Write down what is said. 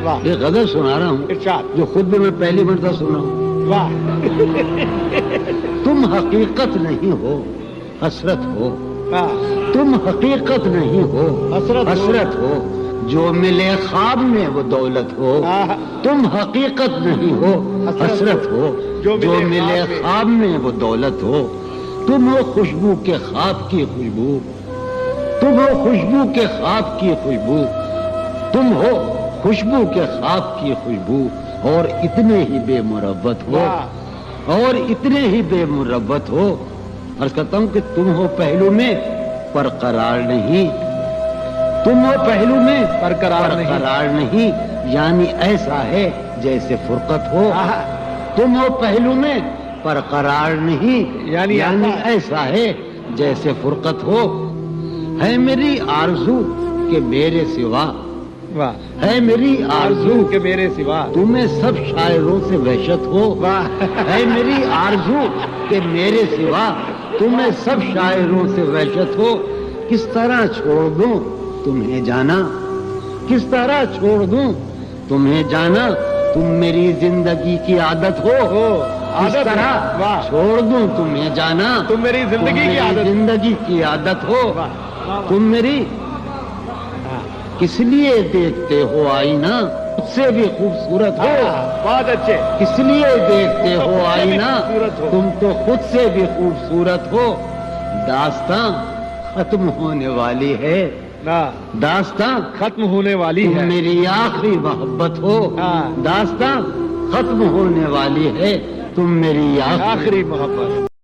ایک غزل سنا رہا ہوں جو خود بھی میں پہلی مرتبہ سنا ہوں. تم حقیقت نہیں ہو حسرت ہو, تم حقیقت نہیں ہو حسرت ہو, جو ملے خواب میں وہ دولت ہو. تم حقیقت نہیں ہو حسرت ہو, جو ملے خواب میں وہ دولت ہو. تم ہو خوشبو کے خواب کی خوشبو, تم ہو خوشبو کے خواب کی خوشبو, تم ہو خوشبو کے خواب کی خوشبو, اور اتنے ہی بے مربت ہو, اور اتنے ہی بے مربت ہو. عرض کرتا ہوں کہ تم ہو پہلو میں پر قرار نہیں, تم ہو پہلو میں پر قرار نہیں, یعنی ایسا ہے جیسے فرقت ہو. تم ہو پہلو میں پر قرار نہیں, یعنی ایسا ہے جیسے فرقت ہو. ہے میری آرزو کہ میرے سوا, ہے میری آرزو کہ میرے سوا تمہیں سب شاعروں سے وحشت ہو. ہے میری آرزو کہ میرے سوا تمہیں سب شاعروں سے وحشت ہو. کس طرح چھوڑ دوں تمہیں جانا, کس طرح چھوڑ دوں تمہیں جانا, تم میری زندگی کی عادت ہو. کس طرح چھوڑ دوں تمہیں جانا, تم میری زندگی کی عادت ہو. تم میری کس لیے دیکھتے ہو آئینہ خود سے بھی خوبصورت ہو. بہت اچھے. کس لیے دیکھتے ہو آئینہ تم تو خود سے بھی خوبصورت ہو. داستاں ختم ہونے والی ہے, داستاں ختم ہونے والی ہے, تم میری آخری محبت ہو. داستاں ختم ہونے والی ہے, تم میری آخری محبت.